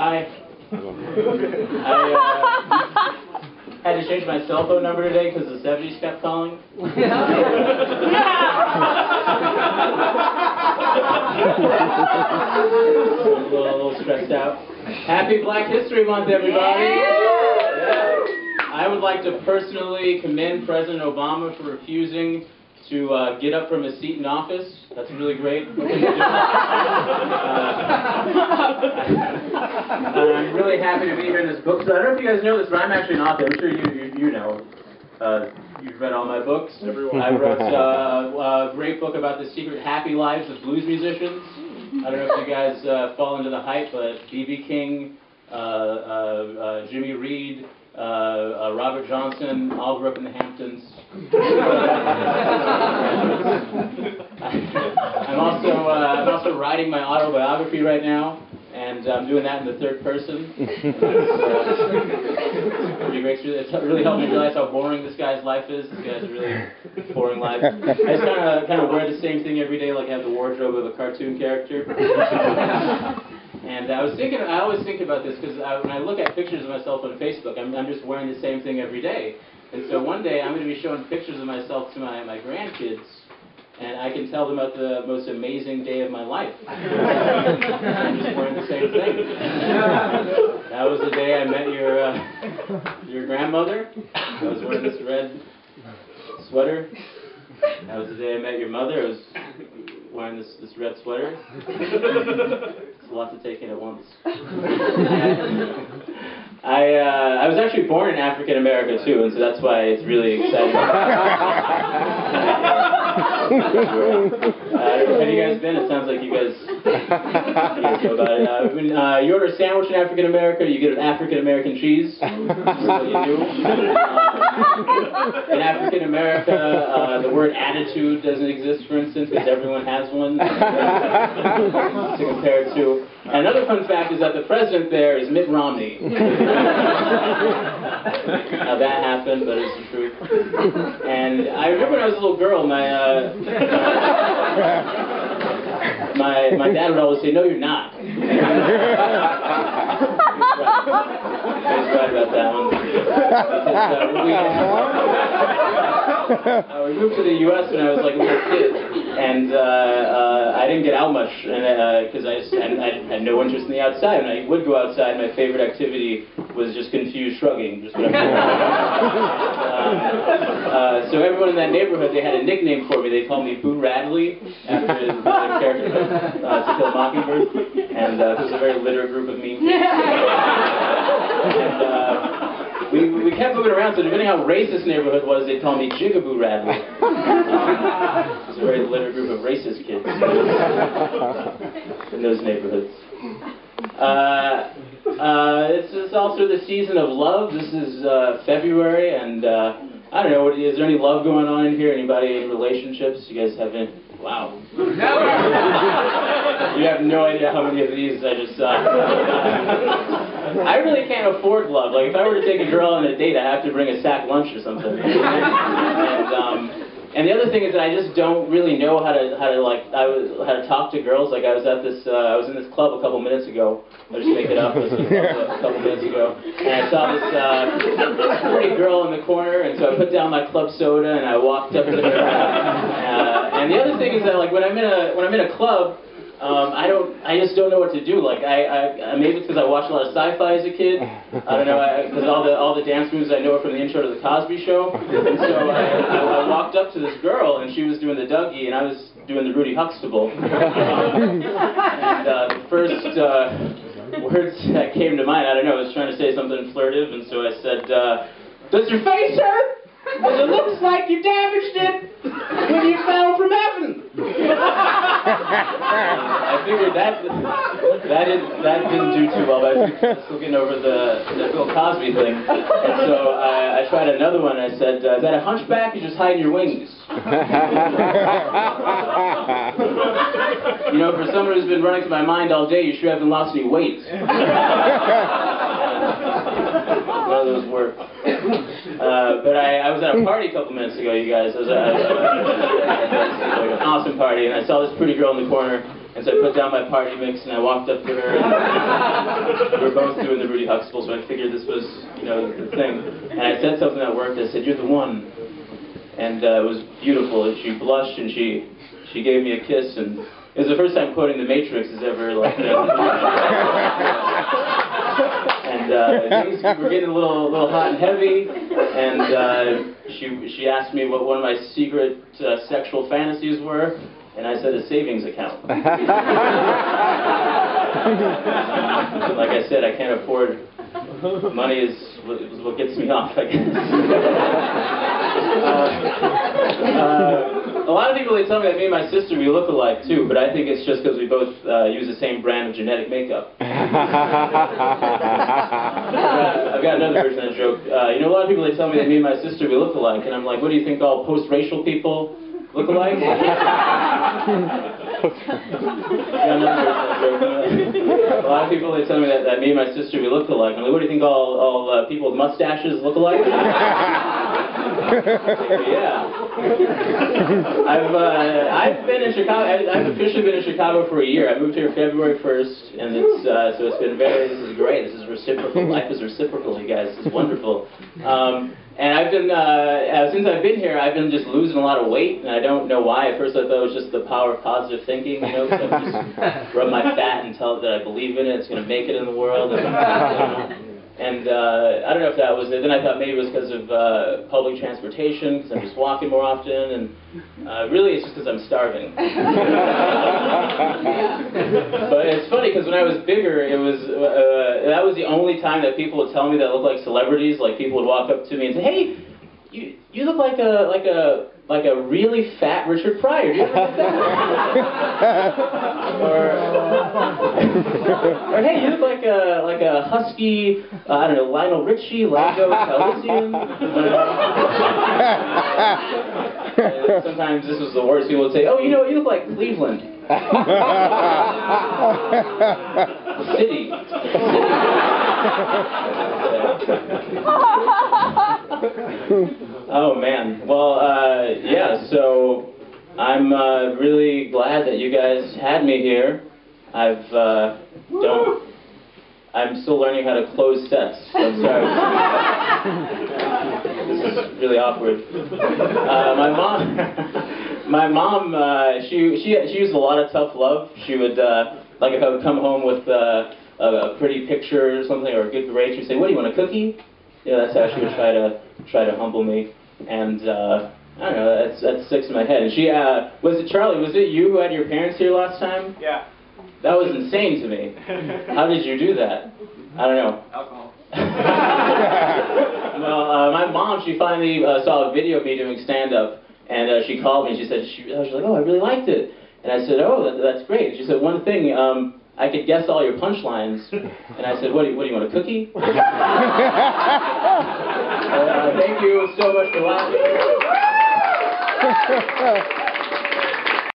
Hi. I had to change my cell phone number today because the 70s kept calling. A little stressed out. Happy Black History Month, everybody! Yeah. I would like to personally commend President Obama for refusing to get up from his seat in office. That's really great. I'm really happy to be here in this book. So I don't know if you guys know this, but I'm actually an author. I'm sure you know. You've read all my books. I wrote a great book about the secret happy lives of blues musicians. I don't know if you guys fall into the hype, but B.B. King, Jimmy Reed, Robert Johnson, all grew up in the Hamptons. I'm also writing my autobiography right now, and I'm doing that in the third person. It's really helped me realize how boring this guy's life is. This guy's a really boring life. I just kind of wear the same thing every day, like I have the wardrobe of a cartoon character. And I always think about this because when I look at pictures of myself on Facebook, I'm just wearing the same thing every day. And so one day I'm going to be showing pictures of myself to my grandkids, and I can tell them about the most amazing day of my life. I'm just wearing the same thing. That was the day I met your grandmother. I was wearing this red sweater. That was the day I met your mother. I was wearing this red sweater. It's a lot to take in at once. I was actually born in African America too, and so that's why it's really exciting. Where have you guys been? It sounds like you guys know about it. When you order a sandwich in African America, you get an African American cheese. That's what you do. In African America, the word attitude doesn't exist, for instance, because everyone has one to compare it to. And another fun fact is that the president there is Mitt Romney. Now that happened, but it's the truth. And I remember when I was a little girl, my dad would always say, "No, you're not." He was right about that one. Because, we moved to the U.S. when I was like a little kid, and I didn't get out much, because I had no interest in the outside. When I would go outside, my favorite activity was just confused shrugging. Just whatever. So everyone in that neighborhood, they had a nickname for me. They called me Boo Radley, after the character To Kill a Mockingbird, and it was a very literate group of mean kids. And we kept moving around, so depending how racist neighborhood was, they'd call me Jigaboo Radley. It was a very literate group of racist kids in those neighborhoods. This is also the season of love. This is February, and I don't know, is there any love going on in here? Anybody in relationships? You guys have any? Wow. You have no idea how many of these I just saw. I really can't afford love. Like, if I were to take a girl on a date, I have to bring a sack lunch or something. And the other thing is that I just don't really know how to talk to girls. Like, I was in this club a couple minutes ago. I'll just make it up. I was in this club a couple minutes ago, and I saw this pretty girl in the corner, and so I put down my club soda and I walked up to her. And the other thing is that, like, when I'm in a club, I just don't know what to do. Like, maybe it's because I watched a lot of sci-fi as a kid. I don't know, because all the dance moves I know are from the intro to the Cosby Show. And so I walked up to this girl, and she was doing the Dougie, and I was doing the Rudy Huxtable. And the first words that came to mind, I don't know, I was trying to say something flirtive, and so I said, "Does your face hurt? Because it looks like you damaged it when you fell from heaven." I figured that didn't do too well, but I was still getting over the Bill Cosby thing. And so I tried another one. I said, "Is that a hunchback? You're just hiding your wings." You know, for someone who's been running through my mind all day, you sure haven't lost any weight. None of those work. But I was at a party a couple minutes ago, you guys. I was at like an awesome party, and I saw this pretty girl in the corner, and And so I put down my party mix and I walked up to her. And we were both doing the Rudy Huxtable, so I figured this was, you know, the thing. And I said something that worked. I said, "You're the one." And it was beautiful. And she blushed and she gave me a kiss. And it was the first time quoting The Matrix has ever, like, and things were getting a little hot and heavy. And she asked me what one of my secret sexual fantasies were. And I said a savings account. Like I said, I can't afford. Money is what gets me off, I guess. A lot of people, they tell me that me and my sister, we look alike too, but I think it's just because we both use the same brand of genetic makeup. I've got another version of that joke. You know, a lot of people, they tell me that me and my sister, we look alike, and I'm like, what do you think all post-racial people look alike? A lot of people, they tell me that me and my sister, we look alike. I'm like, what do you think all people with mustaches look alike? Yeah. I've been in Chicago. I've officially been in Chicago for a year. I moved here February 1st, and it's so it's been this is great. This is reciprocal. Life is reciprocal, you guys. It's wonderful. And I've been, since I've been here, I've been just losing a lot of weight, and I don't know why. At first I thought it was just the power of positive thinking, you know, so I just rub my fat and tell it that I believe in it, it's going to make it in the world. And I don't know if that was it. Then I thought maybe it was because of public transportation, because I'm just walking more often, and really it's just because I'm starving. But it's funny, because when I was bigger, it was that was the only time that people would tell me that I looked like celebrities. Like, people would walk up to me and say, "Hey, you look like a really fat Richard Pryor. Do you ever get that?" or hey, you look like a husky, I don't know, Lionel Richie, Lando Calrissian. Sometimes this was the worst. People would say, "Oh, you know, you look like Cleveland." The city. Oh man. Well, yeah. So I'm really glad that you guys had me here. I'm still learning how to close sets. So I'm sorry. This is really awkward. My mom, she used a lot of tough love. She would, like, if I would come home with a pretty picture or something, or a good grade, she'd say, "What do you want, a cookie?" You know, that's how she would try to humble me. And I don't know, that sticks in my head. And she, was it Charlie? Was it you who had your parents here last time? Yeah. That was insane to me. How did you do that? I don't know. Alcohol. Well, my mom, she finally saw a video of me doing stand-up, and she called me and she said, she was like, "Oh, I really liked it." And I said, "Oh, that's great." And she said, "One thing, I could guess all your punchlines." And I said, what do you want, a cookie?" Thank you so much for laughing.